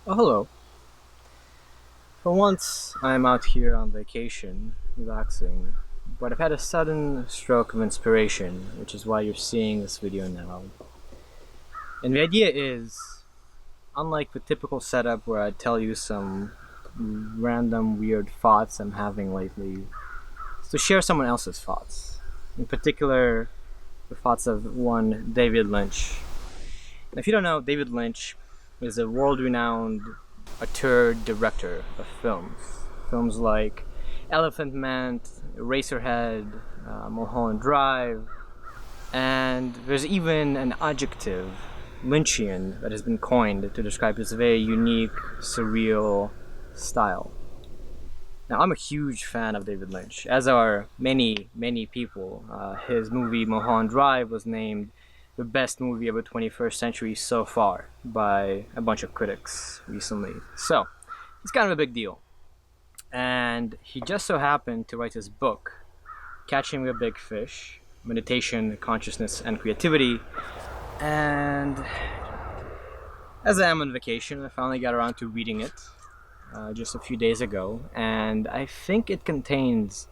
Oh, hello. For once, I'm out here on vacation, relaxing, but I've had a sudden stroke of inspiration, which is why you're seeing this video now. And the idea is, unlike the typical setup where I tell you some random weird thoughts I'm having lately, is to share someone else's thoughts. In particular, the thoughts of one David Lynch. And if you don't know, David Lynch is a world-renowned auteur director of films. Films like Elephant Man, Eraserhead, Mulholland Drive, and there's even an adjective, Lynchian, that has been coined to describe his very unique, surreal style. Now, I'm a huge fan of David Lynch, as are many, many people. His movie Mulholland Drive was named the best movie of the 21st century so far by a bunch of critics recently. So, it's kind of a big deal. And he just so happened to write his book, Catching the Big Fish, Meditation, Consciousness, and Creativity. And as I am on vacation, I finally got around to reading it just a few days ago, and I think it contains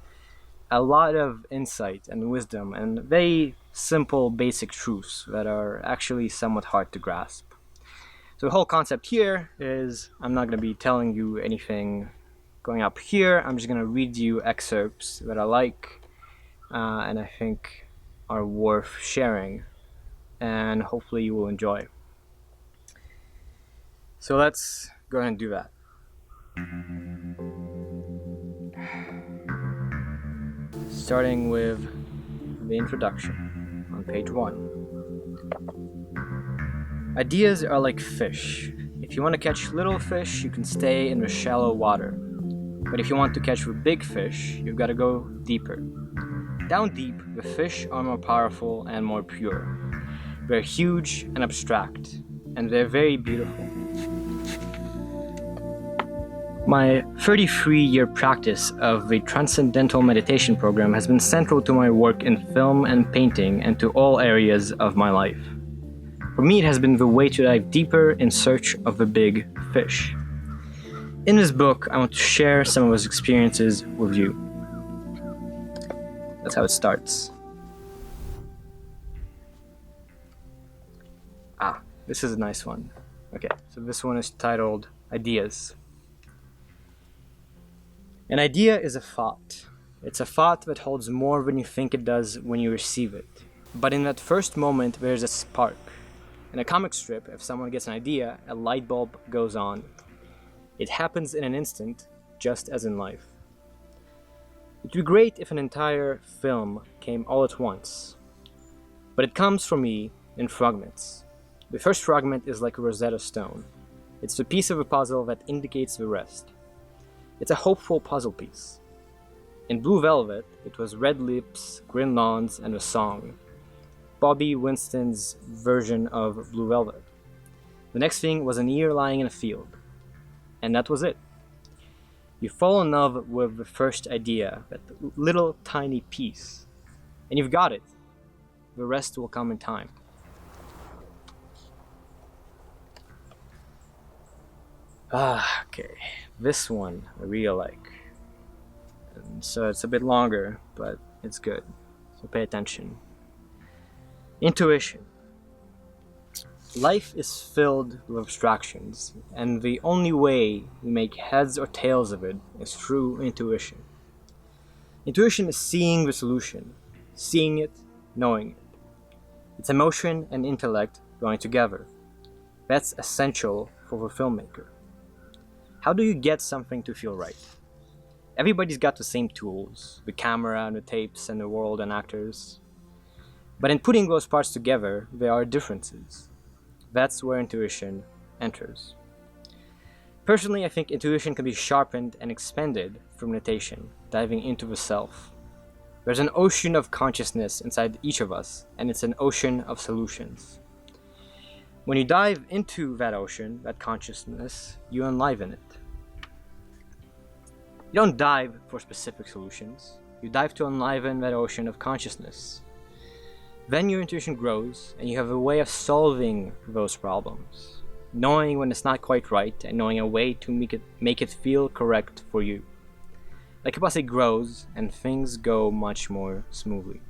a lot of insight and wisdom and very simple, basic truths that are actually somewhat hard to grasp. So the whole concept here is I'm not going to be telling you anything going up here. I'm just going to read you excerpts that I like and I think are worth sharing, and hopefully you will enjoy. So let's go ahead and do that. Starting with the introduction on page 1. Ideas are like fish. If you want to catch little fish, you can stay in the shallow water. But if you want to catch the big fish, you've got to go deeper. Down deep, the fish are more powerful and more pure. They're huge and abstract, and they're very beautiful. My 33-year practice of the Transcendental Meditation program has been central to my work in film and painting and to all areas of my life. For me, it has been the way to dive deeper in search of the big fish. In this book, I want to share some of those experiences with you. That's how it starts. This is a nice one. Okay, so this one is titled Ideas. An idea is a thought. It's a thought that holds more than you think it does when you receive it. But in that first moment, there's a spark. In a comic strip, if someone gets an idea, a light bulb goes on. It happens in an instant, just as in life. It would be great if an entire film came all at once. But it comes for me in fragments. The first fragment is like a Rosetta Stone. It's the piece of a puzzle that indicates the rest. It's a hopeful puzzle piece. In Blue Velvet, it was red lips, green lawns, and a song. Bobby Winston's version of Blue Velvet. The next thing was an ear lying in a field. And that was it. You fall in love with the first idea, that little tiny piece. And you've got it. The rest will come in time. Okay. This one I really like. And so it's a bit longer, but it's good. So pay attention. Intuition. Life is filled with abstractions, and the only way we make heads or tails of it is through intuition. Intuition is seeing the solution, seeing it, knowing it. It's emotion and intellect going together. That's essential for the filmmaker. How do you get something to feel right? Everybody's got the same tools, the camera and the tapes and the world and actors. But in putting those parts together, there are differences. That's where intuition enters. Personally, I think intuition can be sharpened and expanded through meditation, diving into the self. There's an ocean of consciousness inside each of us, and it's an ocean of solutions. When you dive into that ocean, that consciousness, you enliven it. You don't dive for specific solutions. You dive to enliven that ocean of consciousness. Then your intuition grows, and you have a way of solving those problems. knowing when it's not quite right and knowing a way to make it feel correct for you. The capacity grows and things go much more smoothly.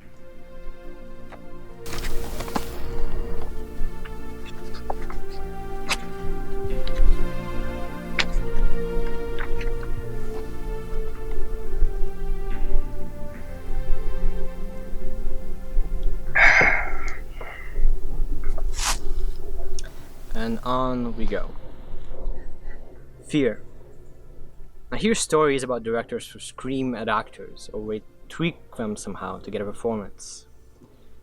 And on we go. Fear. I hear stories about directors who scream at actors or they tweak them somehow to get a performance.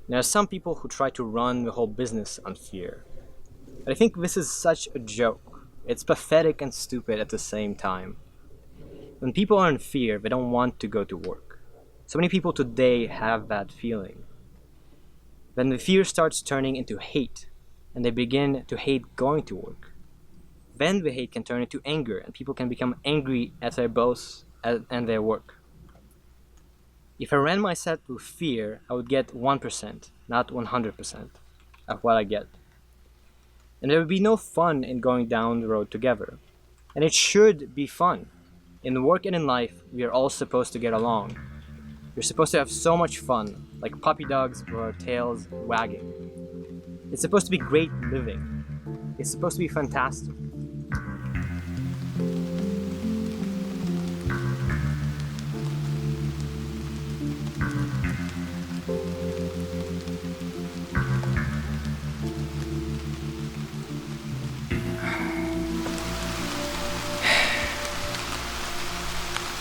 There are some people who try to run the whole business on fear. But I think this is such a joke. It's pathetic and stupid at the same time. When people are in fear, they don't want to go to work. So many people today have that feeling. Then the fear starts turning into hate, and they begin to hate going to work. Then the hate can turn into anger, and people can become angry at their boss and their work. If I ran my set with fear, I would get 1%, not 100% of what I get. And there would be no fun in going down the road together. And it should be fun. In work and in life, we are all supposed to get along. We're supposed to have so much fun, like puppy dogs with our tails wagging. It's supposed to be great living. It's supposed to be fantastic.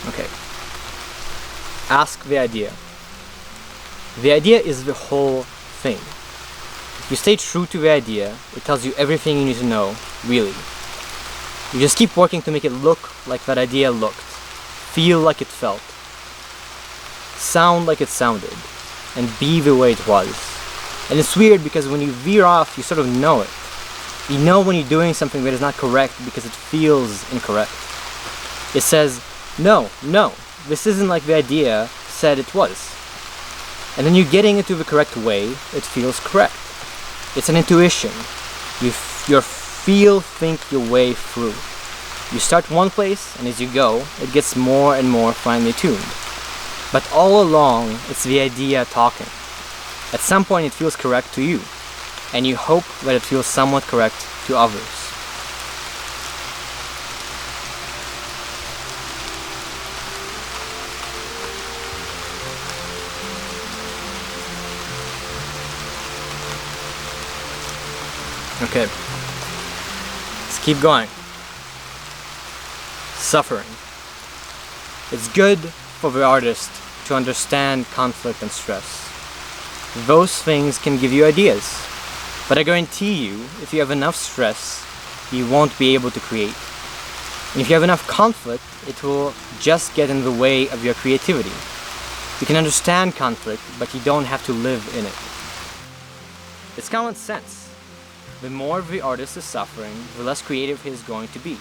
Okay. Ask the idea. The idea is the whole thing. If you stay true to the idea, it tells you everything you need to know, really. You just keep working to make it look like that idea looked, feel like it felt, sound like it sounded, and be the way it was. And it's weird because when you veer off, you sort of know it. You know when you're doing something that is not correct because it feels incorrect. It says, no, this isn't like the idea said it was. And then you're getting into the correct way, it feels correct. It's an intuition. You think your way through. You start one place, and as you go, it gets more and more finely tuned. But all along, it's the idea talking. At some point it feels correct to you, and you hope that it feels somewhat correct to others. Okay, let's keep going. Suffering. It's good for the artist to understand conflict and stress. Those things can give you ideas, but I guarantee you, if you have enough stress, you won't be able to create. And if you have enough conflict, it will just get in the way of your creativity. You can understand conflict, but you don't have to live in it. It's common sense. The more the artist is suffering, the less creative he is going to be.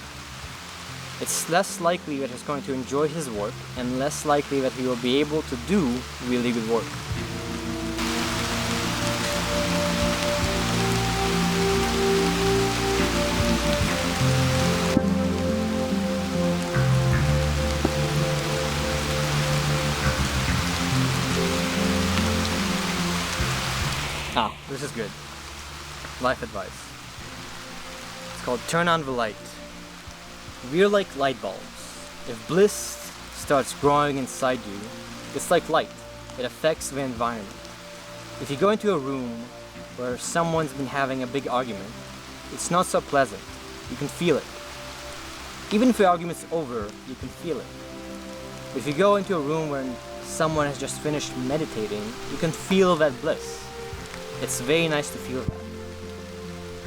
It's less likely that he's going to enjoy his work, and less likely that he will be able to do really good work. This is good. Life advice. It's called turn on the light. We're like light bulbs. If bliss starts growing inside you, it's like light. It affects the environment. If you go into a room where someone's been having a big argument, it's not so pleasant. You can feel it. Even if the argument's over, you can feel it. If you go into a room where someone has just finished meditating, you can feel that bliss. It's very nice to feel that.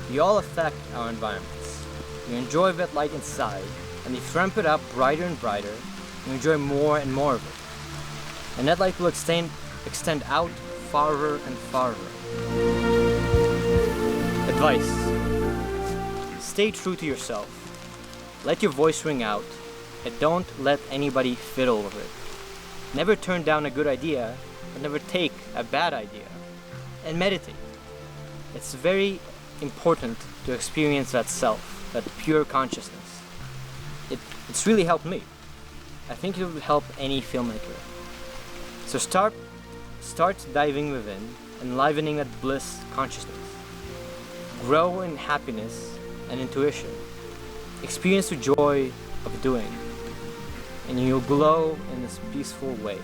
We all affect our environments. You enjoy that light inside, and you ramp it up brighter and brighter, and you enjoy more and more of it. And that light will extend out farther and farther. Advice. Stay true to yourself. Let your voice ring out, and don't let anybody fiddle with it. Never turn down a good idea, but never take a bad idea. And meditate. It's very important to experience that self, that pure consciousness. It's really helped me. I think it would help any filmmaker. So start diving within, enlivening that bliss consciousness. Grow in happiness and intuition. Experience the joy of doing, and you'll glow in this peaceful way.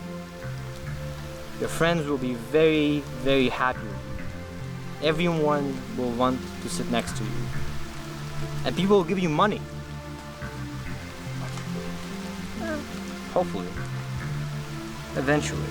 Your friends will be very, very happy with you. Everyone will want to sit next to you. And people will give you money. Hopefully. Eventually.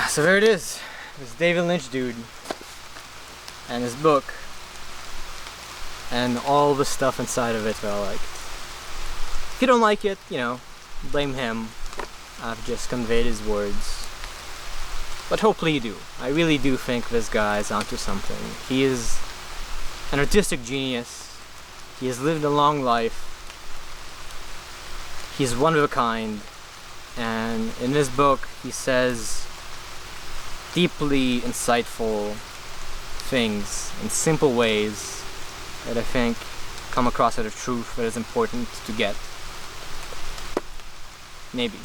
So there it is. This David Lynch dude and his book and all the stuff inside of it that I like. If you don't like it, you know, blame him. I've just conveyed his words. But hopefully you do. I really do think this guy is onto something. He is an artistic genius. He has lived a long life. He's one of a kind. And in this book, he says deeply insightful things in simple ways that I think come across as a truth that is important to get. Maybe.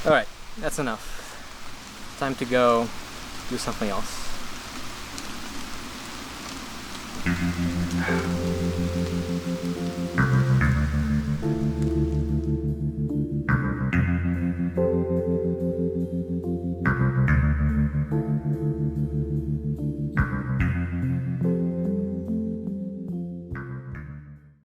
Alright, that's enough. Time to go do something else.